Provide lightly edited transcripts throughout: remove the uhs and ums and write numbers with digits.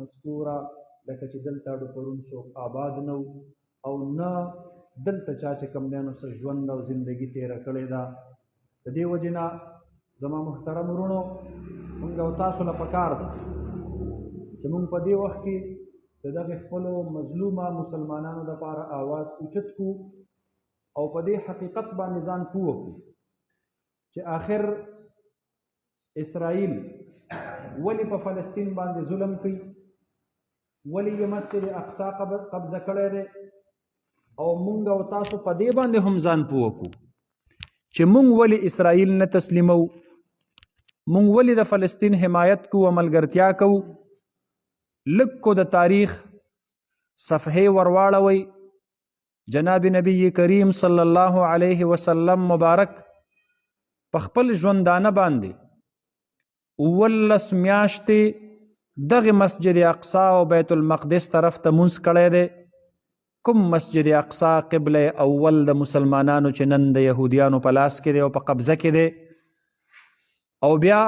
مذکورا لکه چې دلته ډوپرون څوک آباد نه او نه دلته چا چې کوم دی نو څه ژوند او زندګي تېره کړې ده. د دې وجې نه زما محترم وروڼو موږ او تاسو له پکار ده چې موږ په دې وخت کې د دغې خپلو مظلومه مسلمانانو دپاره آواز اوچت کړو او په دې حقیقت باندې ځان پوه کړو چې آخر اسرائیل ولې په فلسطین باندې ظلم کوي، ولې یې مسجد اقصا قبضه کړی دی، او مونږ او تاسو په دې باندې هم ځان پوه کړو چې مونږ ولې اسرائیل نه تسلیمو، مونږ ولې د فلسطین حمایت کوو، ملګرتیا کوو. لږ کو د تاریخ صفحې ورواړوئ. جناب نبی کریم صلی الله علیه وسلم مبارک په خپل ژوندانه باندې 19 میاشتې دغه مسجد اقصا او بیت المقدس طرف ته مونځ کړی دی. کوم مسجد اقصا قبله اول د مسلمانانو چې نن د یهودیانو په لاس کې دی او په قبضه کې دی. او بیا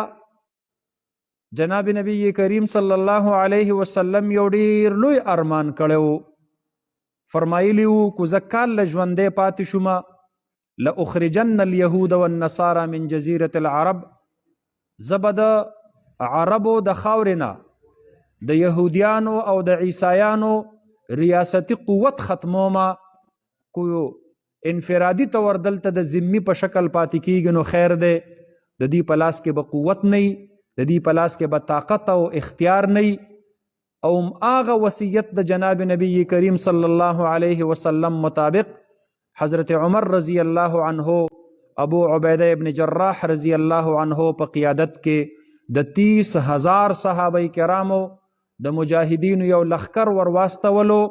جناب نبی کریم صلی الله علیه وسلم یو ډیر لوی ارمان کړی، فرمایلی وو کو زه کال له ژوندی پاتې شومه لاخرجن اليهود والنصارى من جزیرة العرب، زه به د عربو د خاورې نه د یهودیانو او د عیسایانو ریاستی قوت ختمومه، کو انفرادي طور دلته د ذمي په شکل پاتې کیږي نو خیر دی. د دې په لاس کې به قوت نه وي، د دې په لاس کې به طاقت او اختیار نه وي. او هغه وصیت د جناب نبی کریم صلی الله علیه وسلم مطابق حضرت عمر رضی الله عنه ابو عبیده ابن جراح رضی الله عنه په قیادت کې د 30,000 صحابه کرامو د مجاهدینو یو لخکر ورواستولو،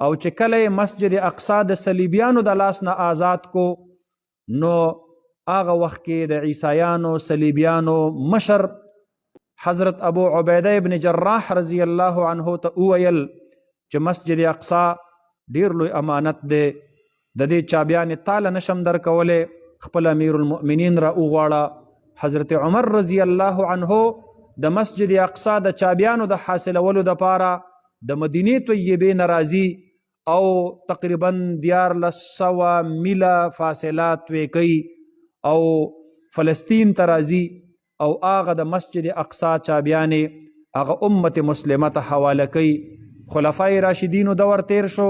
او چې کله مسجد اقصا د صلیبیانو د لاس نه آزاد کو نو هغه وخت کې د عیسایانو صلیبیانو مشر حضرت ابو عبیده ابن جراح رضی الله عنه ته وویل چې مسجد اقصا ډیر لوی امانت دی، د دې چابیانې تاله نشم درکولی، خپل امیر المؤمنین را وغواړه. حضرت عمر رضی الله عنه د مسجد اقصا د چابیانو د حاصلولو دپاره د مدینې طیبې نه راځي او تقریبا 1400 میله فاصله توی کوي او فلسطین ته راځي، او هغه د مسجد اقصا چابیانې هغه امت مسلمه ته حواله کوي. خلفای راشدینو دور تیر شو،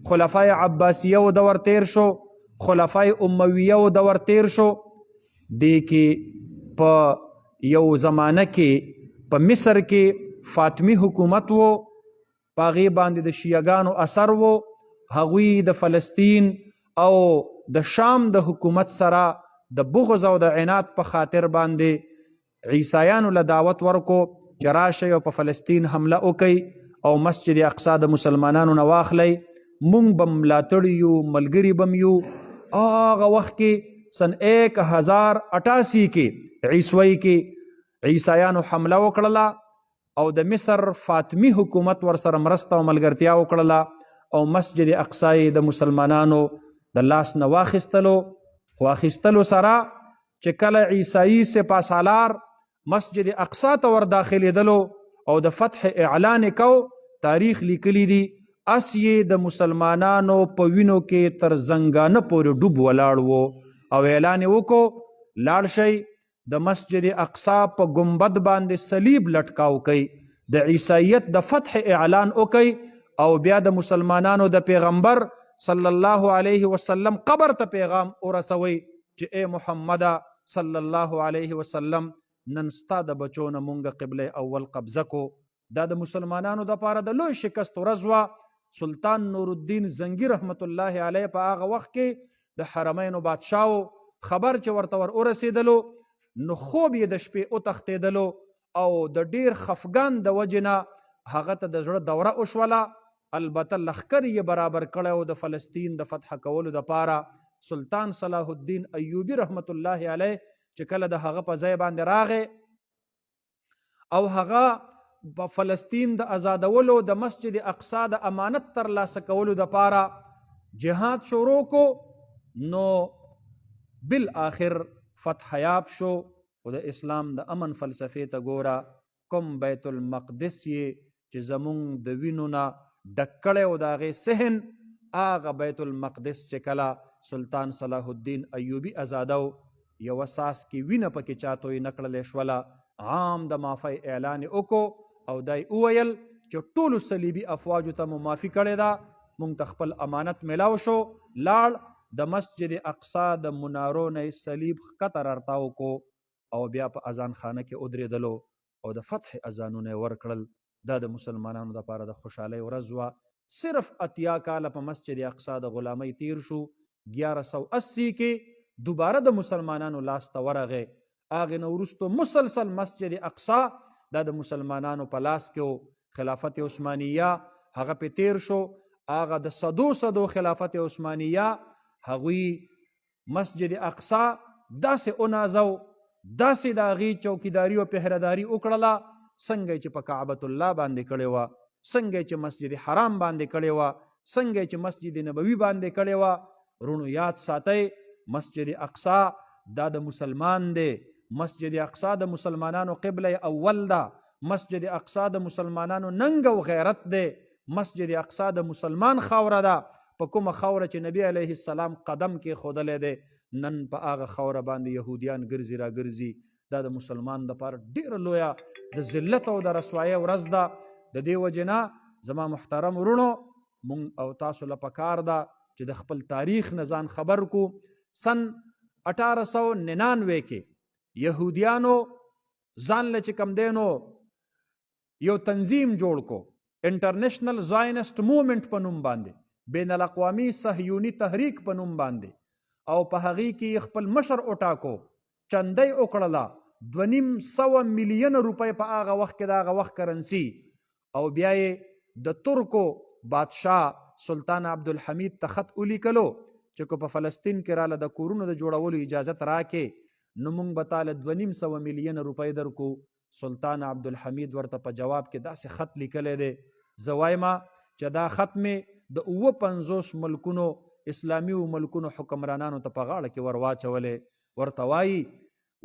خلفای عباسیه و دور تیر شو، خلفای امویه و دور تیر شو. دی کې په یو زمانه کې په مصر کې فاطمی حکومت و، په هغې باندې د شیعګانو اثر و. هغوی د فلسطین او د شام د حکومت سره د بغض او د عناد په خاطر باندې عیسایانو له دعوت ورکو چې راشئ او په فلسطین حمله وکئ او مسجد اقصا د مسلمانانو نه واخلئ، مونږ به ملاتړي یو، ملګري به م یو. هغه وخت کې سن 1088 کې عیسوي کې عیسایانو حمله وکړله او د مصر فاطمی حکومت ورسره مرسته او ملګرتیا وکړله او مسجد اقصا د مسلمانانو د لاس نه واخیستلو. خو اخیستلو سره چې کله عیسائی سپاسالار مسجد اقصا ته ور داخلېدلو او د فتح اعلان کو، تاریخ لیکلی دی اس یې د مسلمانانو په وینو کې تر زنګانه پورې ډوب ولاړ و او اعلان یې وکړو لاړ شئ د مسجد اقصا په ګنبد باندې صلیب لټکاو کوي، د عیسایت د فتح اعلان وکئ او بیا د مسلمانانو د پیغمبر صلی الله علیه وسلم قبر ته پیغام ورسوي چې اے محمد صلی الله علیه وسلم نن ستا د بچو نه مونږ قبله اول قبضه کو. دا د مسلمانانو دپاره د لوی شکست ورځ وه. سلطان نور الدین زنگی رحمت الله علیه په هغه وخت کې د حرمینو بادشاهو خبر چې ورته ور ورسېدلو نو خوب یې د شپې وتښتېدلو او د ډیر خفګان د وجې نه هغه ته د زړه دوره وشوله. البته لښکر یې برابر کړی و د فلسطین د فتح کولو دپاره. سلطان صلاح الدین ایوبی رحمت الله علیه چې کله د هغه په ځای باندې راغی او هغه په فلسطین د آزادولو د مسجد اقصا د امانت ترلاسه کولو دپاره جهاد شروع کو نو بالآخر فتح یاب شو. او د اسلام د امن فلسفې ته ګوره، کوم بیت المقدس یې چې زمونږ د وینو نه ډک کړی و د هغې صحن هغه بیت المقدس چې کله سلطان صلاح الدین ایوبي ازادو یوه ساس کې وینه پکې چا توی نه کړلی شوله عام د معافی اعلان وکړو او دای وویل چې ټولو صلیبي افواجو ته مو معافي کړې ده مونږ ته خپل امانت میلاو شو لاړ د مسجد اقصا د منارو نه صلیب ښکته رارتاو کو او بیا په اذان خانه کې ودرېدلو او د فتح اذانونه یې ورکړل دا د مسلمانانو دپاره د خوشحالۍ ورځ وه صرف 80 کاله په مسجد اقصا د غلامۍ تیر شو 1180 کې دوباره د مسلمانانو لاس ته ورغی هغې نه وروستو مسلسل مسجد اقصا دا د مسلمانانو په لاس کې خلافت عثمانیه هغه پې تیر شو هغه د صدو خلافت عثمانیه هغوی مسجد اقصا داسې ونازو داسې د هغې چوکیداري او پهرداري وکړله څنګه چې په کعبة الله باندې کړې وه څنګه چې مسجد حرام باندې کړې وه څنګه چې مسجد نبوي باندې کړې وه رونو یاد ساتئ مسجد اقصا دا د مسلمان دی مسجد اقصا د مسلمانانو قبله اول ده مسجد اقصا د مسلمانانو ننګ او غیرت دی مسجد اقصا د مسلمان خاوره ده په کومه خاوره چې نبی علیه السلام قدم کې ښودلی دی نن په هغه خاوره باندې یهودیان ګرځي را ګرځي دا د مسلمان دپاره ډېره لویه د ذلت او د رسوایۍ ورځ ده د دې وجې نه زما محترم ورونو مونږ او تاسو له پکار ده چې د خپل تاریخ نه ځان خبر کو سن 1899 کې یهودیانو ځان له چې کم دی نو یو تنظیم جوړ کو انټرنیشنل زاینسټ موومنټ په نوم باندې بین الاقوامي صهیوني تحریک په نوم باندې او په هغې کې خپل مشر وټاکو چندی وکړله 2.5 میلیونه روپۍ په هغه وخت کې د هغه وخت کرنسي او بیا یې د ترکو بادشاه سلطان عبدالحمید ته خط ولیکلو چې که په فلسطین کې راله د کورونو د جوړولو اجازت راکې نو موږ به تاله 2.5 میلیونه روپۍ درکو سلطان عبدالحمید ورته په جواب کې داسې خط لیکلی دی زه وایم چې دا خط مې د 50 ملکونو اسلامي ملکونو حکمرانانو ته په غاړه کې ور واچولی ورته وایي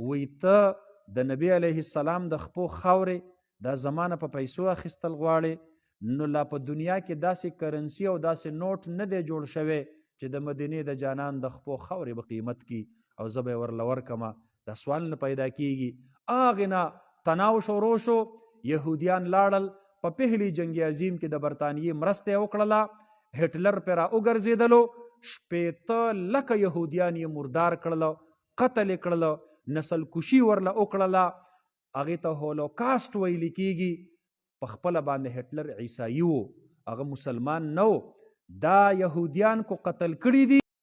وی ته د نبی علیه السلام د خپو خاورې دا زمانه په پیسو اخیستل غواړې نو لا په دنیا کې داسې کرنسي او داسې نوټ نه دی جوړ شوی چې د مدینې د جانان د خپو خاورې به قیمت کی او زه به یې ورله ورکمه دا سوال نه پیدا کیږي هغې نه تناو شروع شو یهودیان لاړل په پهلی جنگ عظیم کې د برطانیې مرسته یې وکړله هټلر پې را وګرځېدلو 80 لکه یهودیان یې مردار کړله قتل یې کړله نسل کشي ورله وکړله هغې ته هولوکاسټ ویلی کیږي په خپله باندې هټلر عیسایي و هغه مسلمان نه دا یهودیان کو قتل کړي دي